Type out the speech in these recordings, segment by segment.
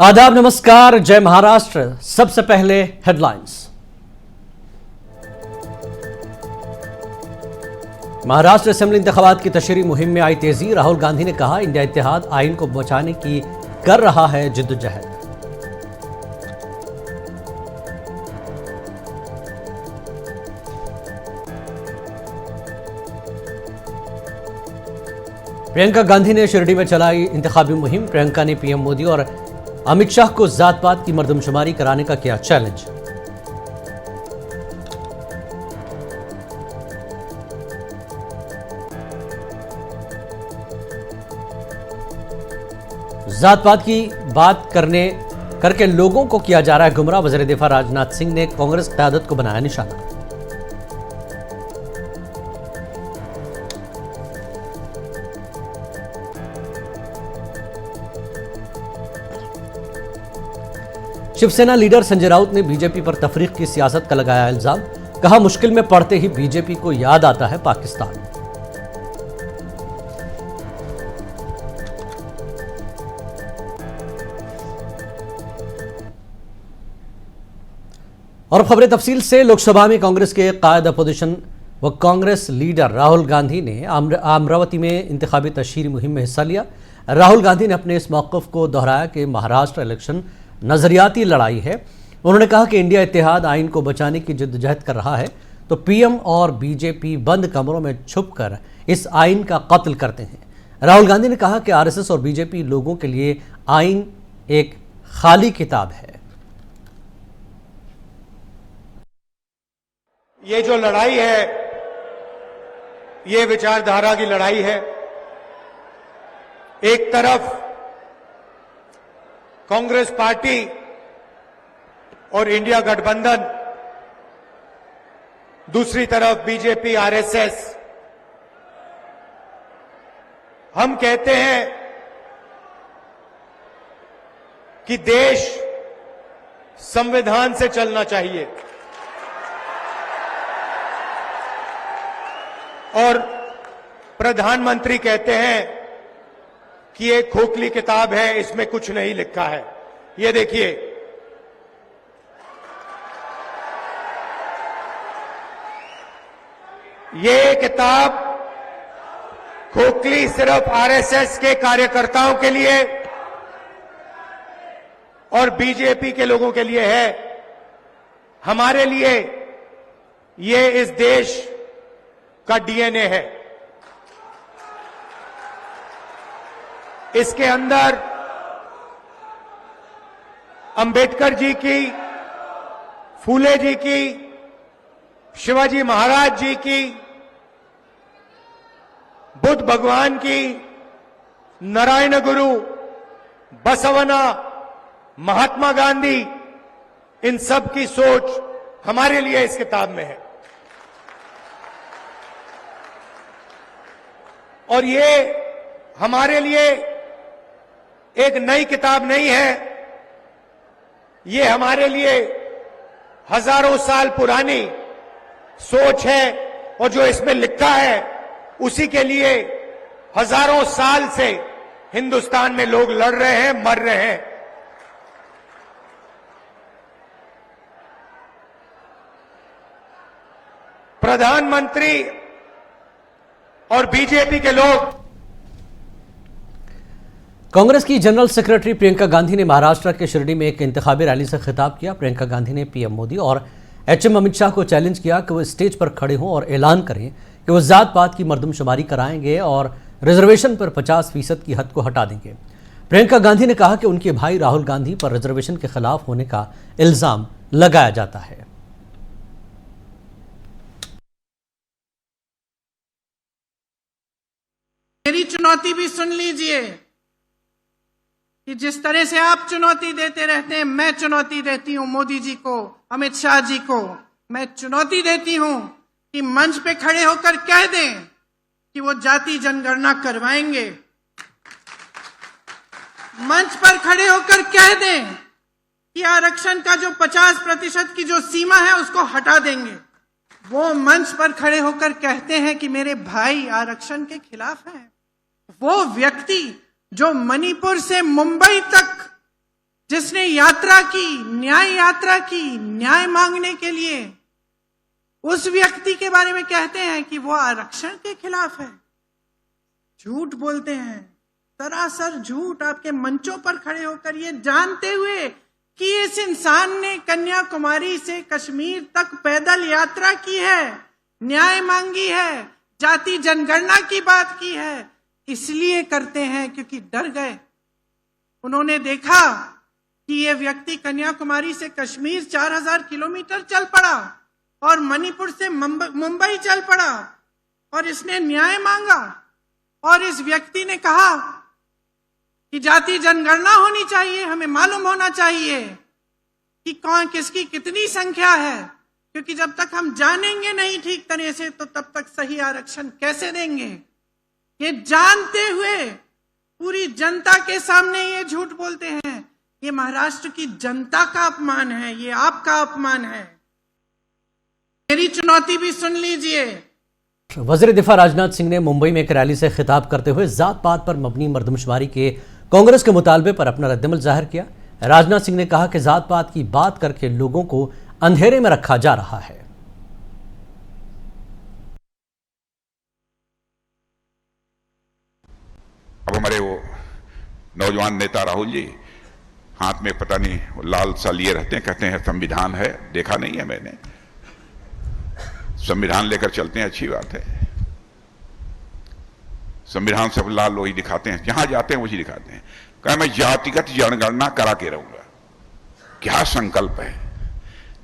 आदाब, नमस्कार, जय महाराष्ट्र। सबसे पहले हेडलाइंस। महाराष्ट्र असेंबली इंतखाबात की तशरीह मुहिम में आई तेजी। राहुल गांधी ने कहा, इंडिया इत्तेहाद आइन को बचाने की कर रहा है जिद्दोजहद। प्रियंका गांधी ने शिरडी में चलाई इंतखाबी मुहिम। प्रियंका ने पीएम मोदी और अमित शाह को जात पात की मर्दमशुमारी कराने का किया चैलेंज। जात पात की बात करके लोगों को किया जा रहा है गुमराह। वज़ीर दिफा राजनाथ सिंह ने कांग्रेस क़यादत को बनाया निशाना। शिवसेना लीडर संजय राउत ने बीजेपी पर तफरीक की सियासत का लगाया इल्जाम। कहा, मुश्किल में पड़ते ही बीजेपी को याद आता है पाकिस्तान। और खबरें तफसील से। लोकसभा में कांग्रेस के कायद अपोजिशन व कांग्रेस लीडर राहुल गांधी ने अमरावती में इंतखाबी तशहीर मुहिम में हिस्सा लिया। राहुल गांधी ने अपने इस मौक़िफ़ को दोहराया कि महाराष्ट्र इलेक्शन नजरियाती लड़ाई है। उन्होंने कहा कि इंडिया इत्तेहाद आइन को बचाने की जिद्दोजहद कर रहा है तो पीएम और बीजेपी बंद कमरों में छुपकर इस आइन का कत्ल करते हैं। राहुल गांधी ने कहा कि आरएसएस और बीजेपी लोगों के लिए आइन एक खाली किताब है। ये जो लड़ाई है, ये विचारधारा की लड़ाई है। एक तरफ कांग्रेस पार्टी और इंडिया गठबंधन, दूसरी तरफ बीजेपी आरएसएस। हम कहते हैं कि देश संविधान से चलना चाहिए और प्रधानमंत्री कहते हैं कि ये खोखली किताब है, इसमें कुछ नहीं लिखा है। ये देखिए, ये किताब खोखली सिर्फ आरएसएस के कार्यकर्ताओं के लिए और बीजेपी के लोगों के लिए है। हमारे लिए ये इस देश का डीएनए है। इसके अंदर अंबेडकर जी की, फूले जी की, शिवाजी महाराज जी की, बुद्ध भगवान की, नारायण गुरु, बसवना, महात्मा गांधी, इन सब की सोच हमारे लिए इस किताब में है। और ये हमारे लिए एक नई किताब नहीं है, ये हमारे लिए हजारों साल पुरानी सोच है। और जो इसमें लिखा है उसी के लिए हजारों साल से हिंदुस्तान में लोग लड़ रहे हैं, मर रहे हैं। प्रधानमंत्री और बीजेपी के लोग। कांग्रेस की जनरल सेक्रेटरी प्रियंका गांधी ने महाराष्ट्र के शिरडी में एक इंतखाबी रैली से खिताब किया। प्रियंका गांधी ने पीएम मोदी और एचएम अमित शाह को चैलेंज किया कि वो स्टेज पर खड़े हों और ऐलान करें कि वो जात पात की मर्दमशुमारी कराएंगे और रिजर्वेशन पर 50% की हद को हटा देंगे। प्रियंका गांधी ने कहा कि उनके भाई राहुल गांधी पर रिजर्वेशन के खिलाफ होने का इल्जाम लगाया जाता है। मेरी चुनौती भी सुन लीजिए कि जिस तरह से आप चुनौती देते रहते हैं, मैं चुनौती देती हूं मोदी जी को, अमित शाह जी को। मैं चुनौती देती हूं कि मंच पे खड़े होकर कह दें कि वो जाति जनगणना करवाएंगे। मंच पर खड़े होकर कह दें कि आरक्षण का जो 50% की जो सीमा है उसको हटा देंगे। वो मंच पर खड़े होकर कहते हैं कि मेरे भाई आरक्षण के खिलाफ हैं। वो व्यक्ति जो मणिपुर से मुंबई तक जिसने यात्रा की, न्याय यात्रा की, न्याय मांगने के लिए, उस व्यक्ति के बारे में कहते हैं कि वो आरक्षण के खिलाफ है। झूठ बोलते हैं, सरासर झूठ, आपके मंचों पर खड़े होकर ये जानते हुए कि इस इंसान ने कन्याकुमारी से कश्मीर तक पैदल यात्रा की है, न्याय मांगी है, जाति जनगणना की बात की है, इसलिए करते हैं क्योंकि डर गए। उन्होंने देखा कि ये व्यक्ति कन्याकुमारी से कश्मीर 4000 किलोमीटर चल पड़ा और मणिपुर से मुंबई चल पड़ा और इसने न्याय मांगा। और इस व्यक्ति ने कहा कि जाति जनगणना होनी चाहिए, हमें मालूम होना चाहिए कि कौन किसकी कितनी संख्या है, क्योंकि जब तक हम जानेंगे नहीं ठीक तरह से तो तब तक सही आरक्षण कैसे देंगे। ये जानते हुए पूरी जनता के सामने ये झूठ बोलते हैं। ये महाराष्ट्र की जनता का अपमान है, ये आपका अपमान है। मेरी चुनौती भी सुन लीजिए। वज़ीर दिफा राजनाथ सिंह ने मुंबई में एक रैली से खिताब करते हुए जात पात पर मबनी मर्दमशुमारी के कांग्रेस के मुतालबे पर अपना रद्दमल जाहिर किया। राजनाथ सिंह ने कहा कि जात पात की बात करके लोगों को अंधेरे में रखा जा रहा है। अब हमारे वो नौजवान नेता राहुल जी हाथ में पता नहीं वो लाल सा लिए रहते हैं, कहते हैं संविधान है। देखा नहीं है मैंने, संविधान लेकर चलते हैं, अच्छी बात है। संविधान सब लाल वही दिखाते हैं, जहां जाते हैं वही दिखाते हैं। कहा मैं जातिगत जनगणना करा के रहूंगा। क्या संकल्प है,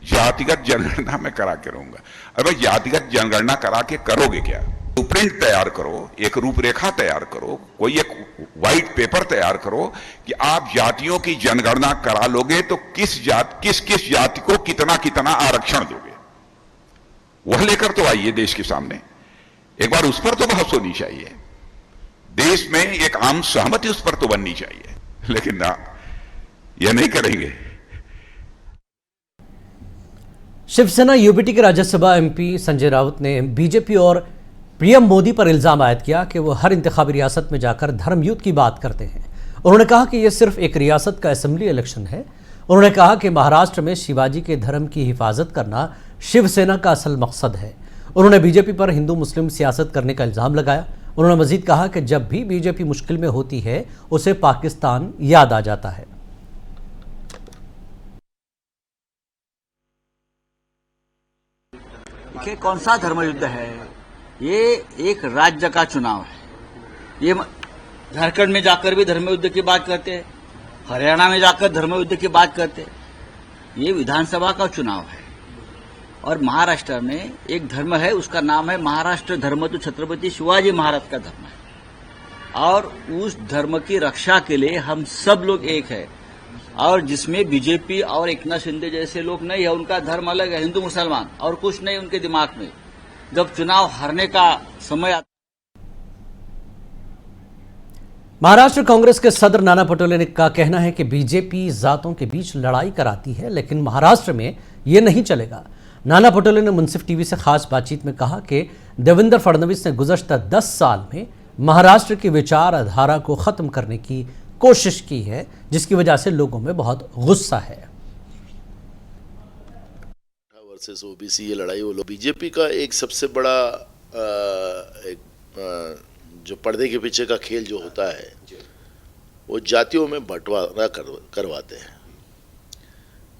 जातिगत जनगणना में करा के रहूंगा। अरे भाई जातिगत जनगणना करा के करोगे क्या? ब्लूप्रिंट तैयार करो, एक रूपरेखा तैयार करो, कोई एक व्हाइट पेपर तैयार करो कि आप जातियों की जनगणना करा लोगे तो किस जाति को कितना कितना आरक्षण दोगे, वह लेकर तो आइए देश के सामने। एक बार उस पर तो बहस होनी चाहिए, देश में एक आम सहमति उस पर तो बननी चाहिए। लेकिन ना, यह नहीं करेंगे। शिवसेना यूपीटी के राज्यसभा एमपी संजय राउत ने बीजेपी और पीएम मोदी पर इल्जाम आयद किया कि वो हर इंतखाबी रियासत में जाकर धर्म युद्ध की बात करते हैं। उन्होंने कहा कि यह सिर्फ एक रियासत का असेंबली इलेक्शन है। उन्होंने कहा कि महाराष्ट्र में शिवाजी के धर्म की हिफाजत करना शिवसेना का असल मकसद है। उन्होंने बीजेपी पर हिंदू मुस्लिम सियासत करने का इल्जाम लगाया। उन्होंने मजीद कहा कि जब भी बीजेपी मुश्किल में होती है उसे पाकिस्तान याद आ जाता है। कौन सा धर्म युद्ध है? ये एक राज्य का चुनाव है। ये झारखंड में जाकर भी धर्म युद्ध की बात करते हैं, हरियाणा में जाकर धर्म युद्ध की बात करते हैं। ये विधानसभा का चुनाव है और महाराष्ट्र में एक धर्म है, उसका नाम है महाराष्ट्र धर्म, तो छत्रपति शिवाजी महाराज का धर्म है और उस धर्म की रक्षा के लिए हम सब लोग एक है। और जिसमें बीजेपी और एकनाथ शिंदे जैसे लोग नहीं है, उनका धर्म अलग है, हिंदू मुसलमान और कुछ नहीं उनके दिमाग में। जब चुनाव हारने का समय आता, महाराष्ट्र कांग्रेस के सदर नाना पटोले का कहना है कि बीजेपी जातों के बीच लड़ाई कराती है, लेकिन महाराष्ट्र में यह नहीं चलेगा। नाना पटोले ने मुंसिफ टीवी से खास बातचीत में कहा कि देवेंद्र फडणवीस ने गुज़श्ता 10 साल में महाराष्ट्र की विचारधारा को खत्म करने की कोशिश की है, जिसकी वजह से लोगों में बहुत गुस्सा है। वर्सेस ओबीसी ये लड़ाई, वो लोग बीजेपी का एक सबसे बड़ा जो पर्दे के पीछे का खेल जो होता है वो जातियों में बंटवारा करवाते हैं।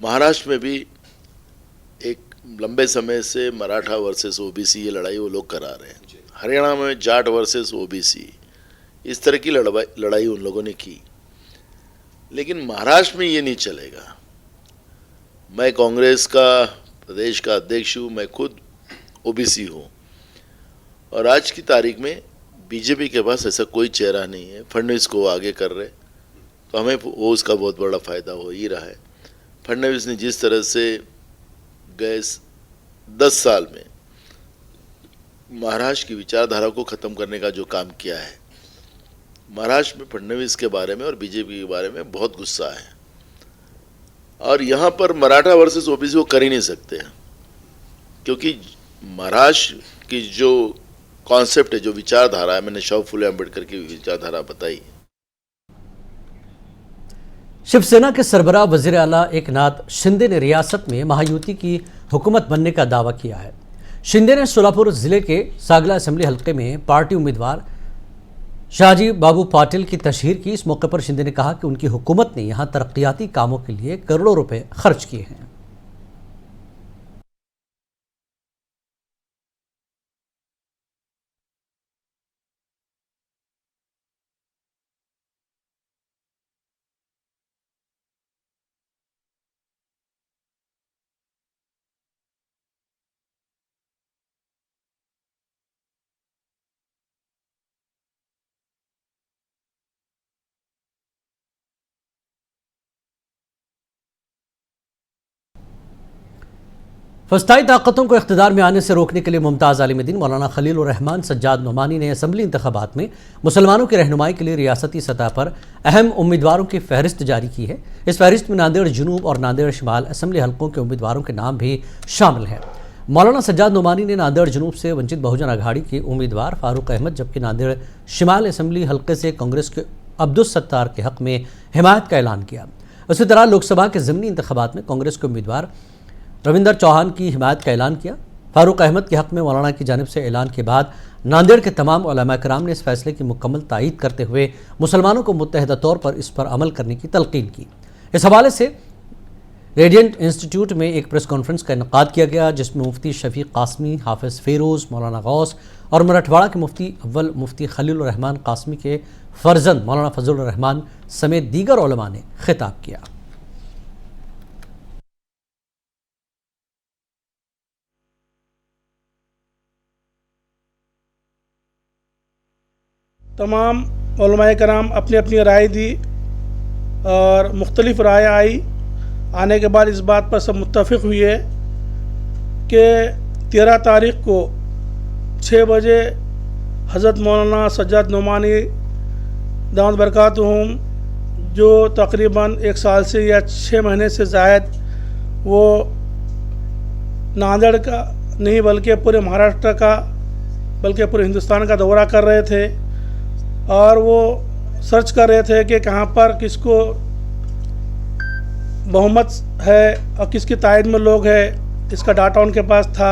महाराष्ट्र में भी एक लंबे समय से मराठा वर्सेस ओबीसी ये लड़ाई वो लोग करा रहे हैं। हरियाणा में जाट वर्सेस ओबीसी इस तरह की लड़ाई उन लोगों ने की, लेकिन महाराष्ट्र में ये नहीं चलेगा। मैं कांग्रेस का प्रदेश का अध्यक्ष हूँ, मैं खुद ओबीसी हूँ और आज की तारीख में बीजेपी के पास ऐसा कोई चेहरा नहीं है। फडणवीस को आगे कर रहे तो हमें वो उसका बहुत बड़ा फायदा हो ही रहा है। फडणवीस ने जिस तरह से गए 10 साल में महाराष्ट्र की विचारधारा को खत्म करने का जो काम किया है, महाराष्ट्र में फडणवीस के बारे में और बीजेपी के बारे में बहुत गुस्सा है और यहाँ पर मराठा वर्सेस ओबीसी वो कर ही नहीं सकते हैं, क्योंकि महाराष्ट्र की जो कॉन्सेप्ट है, जो विचारधारा है, मैंने शाहू फुले अम्बेडकर की विचारधारा बताई। शिवसेना के सरबराह वजीर आला एकनाथ शिंदे ने रियासत में महायुति की हुकूमत बनने का दावा किया है। शिंदे ने सोलापुर जिले के सागला असेंबली हलके में पार्टी उम्मीदवार शाहजी बाबू पाटिल की तशहीर की। इस मौके पर शिंदे ने कहा कि उनकी हुकूमत ने यहां तरक्याती कामों के लिए करोड़ों रुपए खर्च किए हैं। फस्ताई ताकतों को इख्तिदार में आने से रोकने के लिए मुमताज़ आलिम-ए-दीन मौलाना खलील उर रहमान सज्जाद नोमानी ने असम्बली इंतखाबात में मुसलमानों की रहनुमाई के लिए रियासती सतह पर अहम उम्मीदवारों की फहरिस्त जारी की है। इस फहरिस्त में नांदेड़ जुनूब और नांदेड़ शिमाल असम्बली हलकों के उम्मीदवारों के नाम भी शामिल हैं। मौलाना सज्जाद नोमानी ने नांदेड़ जुनूब से वंचित बहुजन अघाड़ी के उम्मीदवार फारूक अहमद, जबकि नांदेड़ शिमाल असम्बली हलके से कांग्रेस के अब्दुल सत्तार के हक में हिमायत का ऐलान किया। उसी तरह लोकसभा के ज़मीनी इंतखाबात में कांग्रेस के उम्मीदवार रविंदर चौहान की हिमायत का ऐलान किया। फारूक अहमद के हक में मौलाना की जानिब से ऐलान के बाद नांदेड़ के तमाम उलमा कराम ने इस फैसले की मुकम्मल तायीद करते हुए मुसलमानों को मुत्तहिदा तौर पर इस पर अमल करने की तलकीन की। इस हवाले से रेडियंट इंस्टीट्यूट में एक प्रेस कॉन्फ्रेंस का इनेकाद किया गया, जिसमें मुफ्ती शफीक कासमी, हाफिज़ फ़ेरोज़, मौलाना गौस और मराठवाड़ा के मुफ्ती अव्वल मुफ्ती खलील उर रहमान कासमी के फर्जंद मौलाना फजल उर रहमान समेत दीगर उलमा ने खिताब किया। तमाम उलमाए कराम अपनी अपनी राय दी और मुख्तलिफ राय आई। आने के बाद इस बात पर सब मुत्तफ़िक़ हुए कि 13 तारीख़ को 6 बजे हज़रत मौलाना सज्जाद नोमानी दामद बरकातुहुम, जो तकरीबन 1 साल से या 6 महीने से ज़ायद वो नांदेड़ का नहीं बल्कि पूरे महाराष्ट्र का बल्कि पूरे हिंदुस्तान का दौरा कर रहे थे और वो सर्च कर रहे थे कि कहाँ पर किसको बहुमत है और किसकी तायद में लोग हैं, इसका डाटा उनके पास था।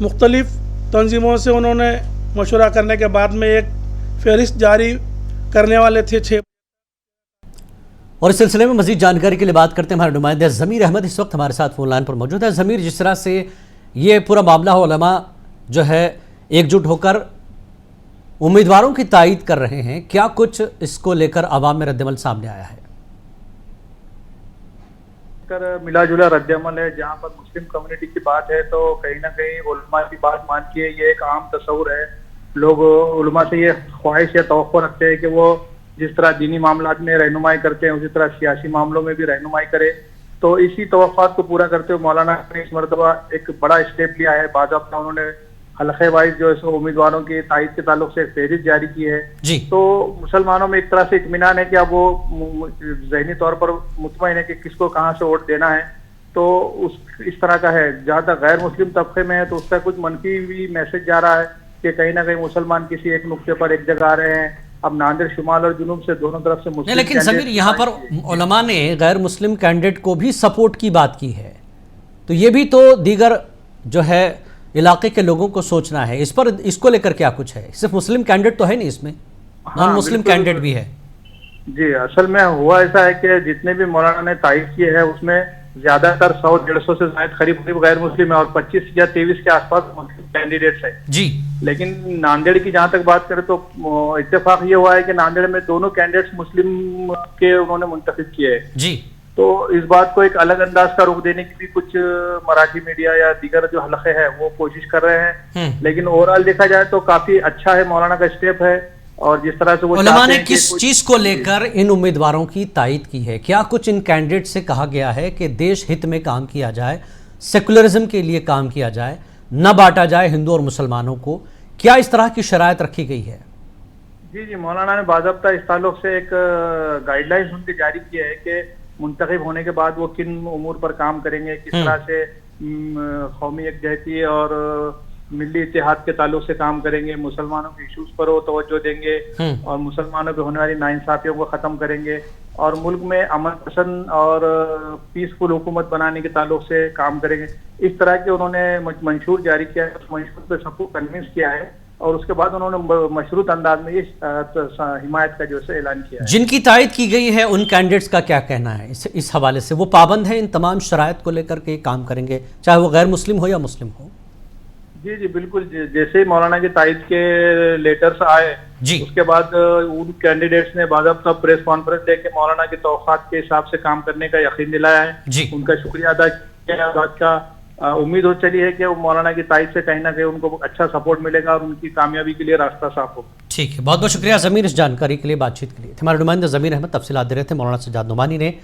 मुख्तलिफ तंजीमों से उन्होंने मशवरा करने के बाद में एक फहरिस्त जारी करने वाले थे 6। और इस सिलसिले में मजीद जानकारी के लिए बात करते हैं हमारे नुमाइंदे ज़मीर अहमद इस वक्त हमारे साथ फोन लाइन पर मौजूद है। ज़मीर, जिस तरह से ये पूरा मामला हो, उलमा जो है एकजुट होकर उम्मीदवारों की तायीद कर रहे हैं, क्या कुछ इसको लेकर आवाम में रद्दमल सामने आया है? मिला जुला रद्दमल है। जहाँ पर मुस्लिम कम्युनिटी की बात है तो कहीं ना कहीं उलमा की बात मान के ये एक आम तस्वुर है। लोग उलमा से ये ख्वाहिश या तवक्को रखते हैं कि वो जिस तरह दीनी मामलात में रहनुमाई करते हैं उसी तरह सियासी मामलों में भी रहनुमाई करे। तो इसी तवक्कुआत को पूरा करते हुए मौलाना ने इस मरतबा एक बड़ा स्टेप लिया है। बाज़ाब्ता उन्होंने हल्के वाइज जो है सो उम्मीदवारों की तायीद के ताल्लुक से एक फहरिस्त जारी की है जी। तो मुसलमानों में एक तरह से इत्मीनान है कि अब वो ज़हनी तौर पर मुतमईन है कि किसको कहाँ से वोट देना है। तो इस तरह का है। जहाँ तक गैर मुस्लिम तबके में है तो उसका कुछ मनफी भी मैसेज जा रहा है कि कहीं ना कहीं मुसलमान किसी एक नुक्ते पर एक जगह आ रहे हैं। अब नांदेड़ शुमाल और जुनूब से दोनों तरफ से मुस्लिम, लेकिन ज़मीर यहाँ पर उलमा ने गैर मुस्लिम कैंडिडेट को भी सपोर्ट की बात की है, तो ये भी तो दीगर जो है इलाके के लोगों को सोचना है। इस पर इसको लेकर क्या कुछ है? सिर्फ मुस्लिम कैंडिडेट तो है नहीं, इसमें नॉन मुस्लिम कैंडिडेट भी है। जी, असल में हुआ ऐसा है कि जितने भी मौलाना ने तायीद किए हैं उसमें ज्यादातर 100-150 से ज्यादा करीब गैर मुस्लिम है और 25 या 23 के आसपास मुस्लिम कैंडिडेट्स है जी। लेकिन नांदेड़ की जहां तक बात करें तो इत्तेफाक ये हुआ है कि नांदेड़ में दोनों कैंडिडेट्स मुस्लिम के उन्होंने मुंतखब किए हैं जी। तो इस बात को एक अलग अंदाज का रुख देने की भी कुछ मराठी मीडिया या दीगर जो हलके हैं वो कोशिश कर रहे हैं। लेकिन ओवरऑल देखा जाए तो काफी अच्छा है, मौलाना का स्टेप है। और जिस तरह से वो उलमा ने किस चीज को लेकर इन उम्मीदवारों की तायीद की है? क्या कुछ इन कैंडिडेट से कहा गया है कि देश हित में काम किया जाए, सेकुलरिज्म के लिए काम किया जाए, न बांटा जाए हिंदू और मुसलमानों को? क्या इस तरह की शरायत रखी गई है? जी, मौलाना ने बाज़ाब्ता इस ताल्लुक से एक गाइडलाइंस उनके जारी किया है कि मुंतखब होने के बाद वो किन उमूर पर काम करेंगे, किस तरह से कौमी यकजहती और मिली इत्तेहाद के ताल्लुक से काम करेंगे, मुसलमानों के इश्यूज पर वो तवज्जो देंगे और मुसलमानों पे होने वाली नाइंसाफियों को खत्म करेंगे और मुल्क में अमन पसंद और पीसफुल हुकूमत बनाने के ताल्लुक से काम करेंगे। इस तरह के उन्होंने मंशूर जारी किया है, उस मंशूर पे सबको कन्विंस किया है और उसके बाद उन्होंने मशरूत अंदाज में हिमायत का जो है ऐलान किया है। जिनकी तायद की गई है उन कैंडिडेट्स का क्या कहना है इस हवाले से? वो पाबंद है इन तमाम शराइत को लेकर के काम करेंगे, चाहे वो गैर मुस्लिम हो या मुस्लिम हो? जी जी बिल्कुल, जैसे ही मौलाना की तायद के लेटर्स आए जी, उसके बाद उन कैंडिडेट्स ने बाकायदा प्रेस कॉन्फ्रेंस लेके मौलाना की तौक़ात के हिसाब से काम करने का यकीन दिलाया है जी, उनका शुक्रिया अदा किया। बात का उम्मीद हो चली है कि वो मौलाना की तायद से कहीं ना कहीं उनको अच्छा सपोर्ट मिलेगा और उनकी कामयाबी के लिए रास्ता साफ होगा। ठीक है, बहुत बहुत शुक्रिया ज़मीर इस जानकारी के लिए, बातचीत के लिए। हमारे नुमाइंदा ज़मीर अहमद तफसीलात दे रहे थे। मौलाना सज्जाद नुमानी ने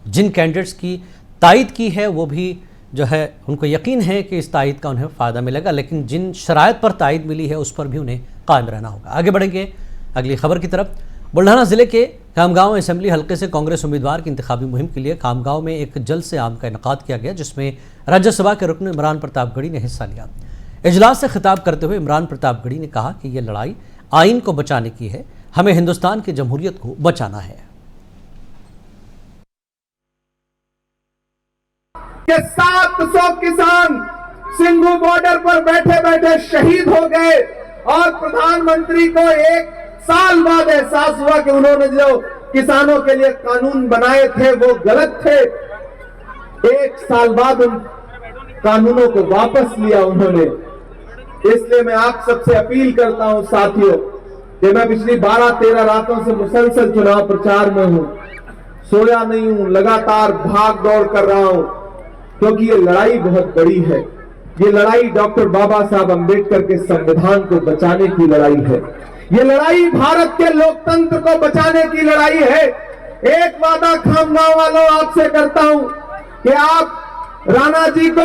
जिन कैंडिडेट्स की तायद की है वो भी जो है उनको यकीन है कि इस तायद का उन्हें फ़ायदा मिलेगा, लेकिन जिन शराइत पर तायद मिली है उस पर भी उन्हें कायम रहना होगा। आगे बढ़ेंगे अगली खबर की तरफ। बुल्ढाना ज़िले के खामगांव असेंबली हल्के से कांग्रेस उम्मीदवार की इंतखाबी मुहिम के लिए खामगांव में एक जलसे आम का इनेकाद किया गया, जिसमें राज्यसभा के रुकन इमरान प्रताप गढ़ी ने हिस्सा लिया। इजलास से खिताब करते हुए इमरान प्रताप गढ़ी ने कहा कि यह लड़ाई आइन को बचाने की है, हमें हिंदुस्तान की जमहूरियत को बचाना है। के 700 किसान सिंघू बॉर्डर पर बैठे बैठे शहीद हो गए और प्रधानमंत्री को 1 साल बाद एहसास हुआ कि उन्होंने जो किसानों के लिए कानून बनाए थे वो गलत थे। 1 साल बाद उन कानूनों को वापस लिया उन्होंने। इसलिए मैं आप सबसे अपील करता हूं साथियों कि मैं पिछली 12-13 रातों से मुसलसल चुनाव प्रचार में हूं, सोया नहीं हूं, लगातार भाग दौड़ कर रहा हूं, क्योंकि ये लड़ाई बहुत बड़ी है। ये लड़ाई डॉक्टर बाबा साहब अम्बेडकर के संविधान को बचाने की लड़ाई है। ये लड़ाई भारत के लोकतंत्र को बचाने की लड़ाई है। एक वादा खामगांव वालों आपसे करता हूं कि आप राणा जी को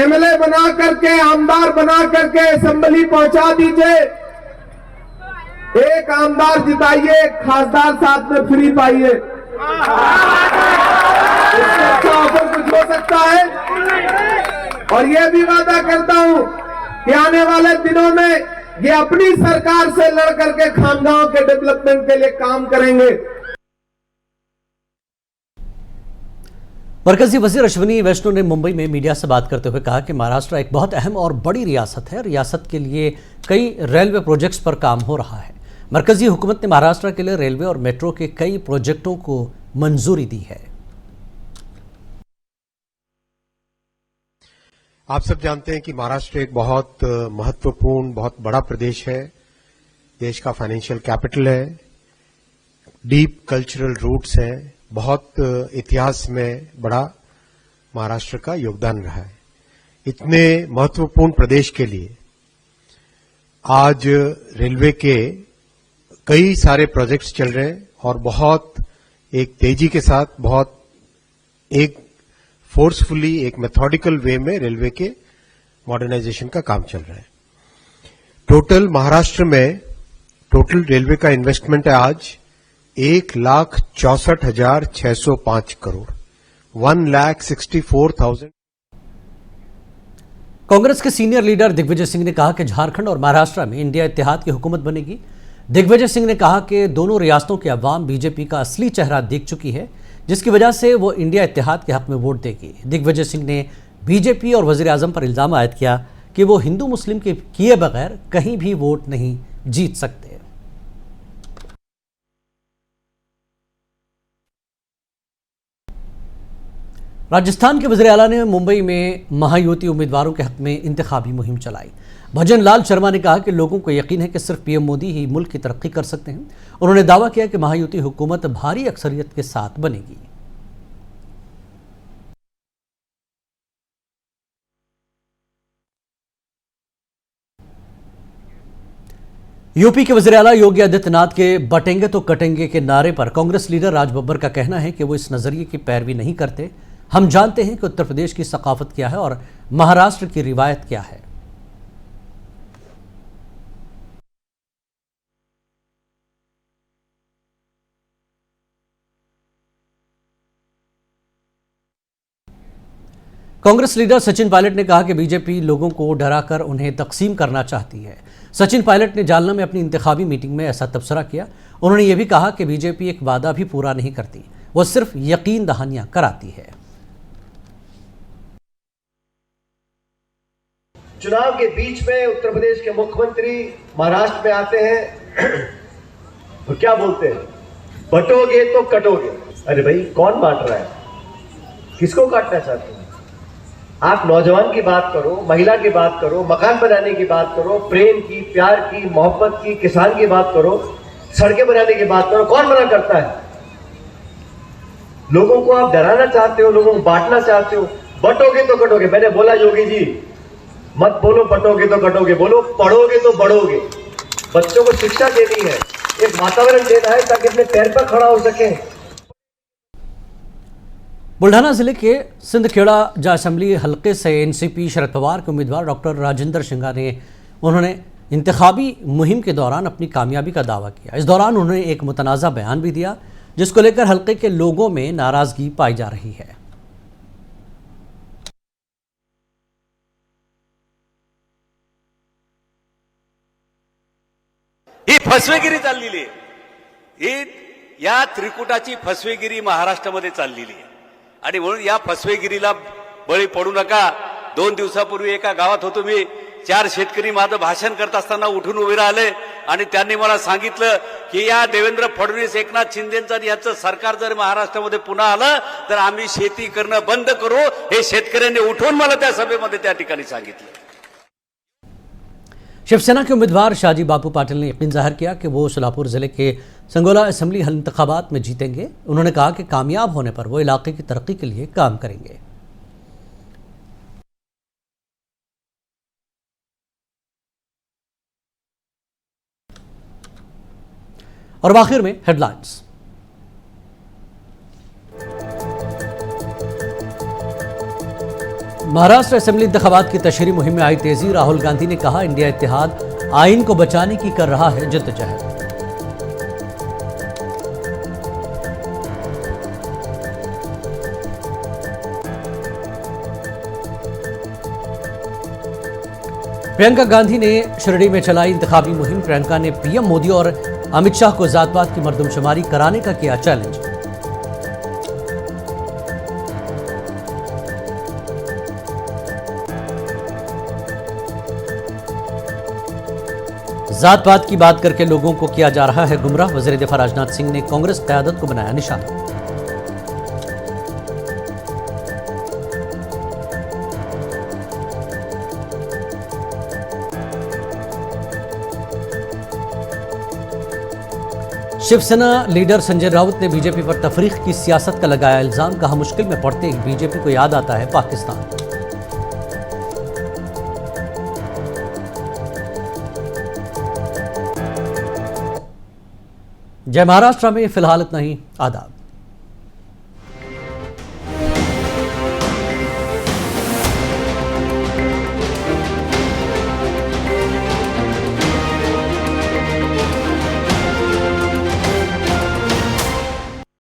एमएलए बना करके, आमदार बना करके असेंबली पहुंचा दीजिए। एक आमदार जिताइए, एक खासदार साथ में फ्री पाइए। इससे अच्छा ऑफर कुछ हो सकता है? और यह भी वादा करता हूं कि आने वाले दिनों में ये अपनी सरकार से लड़ करके खामगांव के डेवलपमेंट के लिए काम करेंगे। मरकजी वजीर अश्विनी वैष्णव ने मुंबई में मीडिया से बात करते हुए कहा कि महाराष्ट्र एक बहुत अहम और बड़ी रियासत है। रियासत के लिए कई रेलवे प्रोजेक्ट्स पर काम हो रहा है। मरकजी हुकूमत ने महाराष्ट्र के लिए रेलवे और मेट्रो के कई प्रोजेक्टों को मंजूरी दी है। आप सब जानते हैं कि महाराष्ट्र एक बहुत महत्वपूर्ण, बहुत बड़ा प्रदेश है। देश का फाइनेंशियल कैपिटल है, डीप कल्चरल रूट्स है, बहुत इतिहास में बड़ा महाराष्ट्र का योगदान रहा है। इतने महत्वपूर्ण प्रदेश के लिए आज रेलवे के कई सारे प्रोजेक्ट्स चल रहे हैं और बहुत एक तेजी के साथ, बहुत एक फोर्सफुली, एक मेथोडिकल वे में रेलवे के मॉडर्नाइजेशन का काम चल रहा है। टोटल महाराष्ट्र में टोटल रेलवे का इन्वेस्टमेंट है आज 1,64,605 करोड़, 1,64,000। कांग्रेस के सीनियर लीडर दिग्विजय सिंह ने कहा कि झारखंड और महाराष्ट्र में इंडिया इत्तेहाद की हुकूमत बनेगी। दिग्विजय सिंह ने कहा कि दोनों रियासतों की अवाम बीजेपी का असली चेहरा देख चुकी है, जिसकी वजह से वो इंडिया इत्तेहाद के हक में वोट देगी। दिग्विजय सिंह ने बीजेपी और वजीर आजम पर इल्जाम आयद किया कि वो हिंदू मुस्लिम के किए बगैर कहीं भी वोट नहीं जीत सकते। राजस्थान के वज़ीर आला ने मुंबई में महायुति उम्मीदवारों के हक में इंतखाबी मुहिम चलाई। भजन लाल शर्मा ने कहा कि लोगों को यकीन है कि सिर्फ पीएम मोदी ही मुल्क की तरक्की कर सकते हैं। उन्होंने दावा किया कि महायुति हुकूमत भारी अक्सरियत के साथ बनेगी। यूपी के वज़ीर आला योगी आदित्यनाथ के बटेंगे तो कटेंगे के नारे पर कांग्रेस लीडर राज बब्बर का कहना है कि वो इस नजरिए की पैरवी नहीं करते। हम जानते हैं कि उत्तर प्रदेश की सकाफत क्या है और महाराष्ट्र की रिवायत क्या है। कांग्रेस लीडर सचिन पायलट ने कहा कि बीजेपी लोगों को डराकर उन्हें तकसीम करना चाहती है। सचिन पायलट ने जालना में अपनी इंतखाबी मीटिंग में ऐसा तबसरा किया। उन्होंने ये भी कहा कि बीजेपी एक वादा भी पूरा नहीं करती, वो सिर्फ यकीन दहानियां कराती है। चुनाव के बीच में उत्तर प्रदेश के मुख्यमंत्री महाराष्ट्र में आते हैं तो क्या बोलते हैं, बटोगे तो कटोगे। अरे भाई, कौन बांट रहा है? किसको काटना चाहते हैं? आप नौजवान की बात करो, महिला की बात करो, मकान बनाने की बात करो, प्रेम की, प्यार की, मोहब्बत की, किसान की बात करो, सड़कें बनाने की बात करो। कौन मना करता है? लोगों को आप डराना चाहते हो, लोगों को बांटना चाहते हो। बटोगे तो कटोगे। मैंने बोला योगी जी, मत बोलो बटोगे तो कटोगे, बोलो पढ़ोगे तो बढ़ोगे। बच्चों को शिक्षा देनी है, एक वातावरण देना है ताकि अपने पैर पर खड़ा हो सके। बुल्ढाना जिले के सिंधखेड़ा जा असेंबली हलके से एनसीपी शरद पवार के उम्मीदवार डॉक्टर राजेंद्र सिंघा ने उन्होंने इंतखाबी मुहिम के दौरान अपनी कामयाबी का दावा किया। इस दौरान उन्होंने एक मुतनाज़ा बयान भी दिया, जिसको लेकर हलके के लोगों में नाराजगी पाई जा रही है। ही फसवेगिरी चाललेली आहे, ही या त्रिकुटाची फसवेगिरी महाराष्ट्रामध्ये चाललेली आहे आणि म्हणून या फसवेगिरीला बळी पडू नका। 2 दिवसापूर्वी एका गावात होतो मी, 4 शेतकरी माझं भाषण करत असताना उठून उभे राहिले आणि त्यांनी मला सांगितलं की या देवेंद्र फडणवीस, एकनाथ शिंदेचं याचं सरकार जर महाराष्ट्रामध्ये पुन्हा आलं तर आम्ही शेती करणं बंद करू। हे शेतकऱ्यांनी उठून मला त्या सभेमध्ये त्या ठिकाणी सांगितलं। शिवसेना के उम्मीदवार शाहजी बापू पाटिल ने यकीन जाहिर किया कि वो सोलापुर जिले के संगोला असेंबली इंतखाबात में जीतेंगे। उन्होंने कहा कि कामयाब होने पर वो इलाके की तरक्की के लिए काम करेंगे। और आखिर में हेडलाइंस। महाराष्ट्र असेंबली इंतखाबात की तशरीह मुहिम में आई तेजी। राहुल गांधी ने कहा, इंडिया इत्तेहाद आइन को बचाने की कर रहा है जद्दोजहद। प्रियंका गांधी ने शिरडी में चलाई इंतखाबी मुहिम। प्रियंका ने पीएम मोदी और अमित शाह को जात-पात की मर्दमशुमारी कराने का किया चैलेंज। जात पात की बात करके लोगों को किया जा रहा है गुमराह। वज़ीर दिफा राजनाथ सिंह ने कांग्रेस क़यादत को बनाया निशाना। शिवसेना लीडर संजय राउत ने बीजेपी पर तफरीक की सियासत का लगाया इल्जाम। कहा, मुश्किल में पड़ते ही बीजेपी को याद आता है पाकिस्तान। जय महाराष्ट्र में फिलहाल इतना ही। आदाब।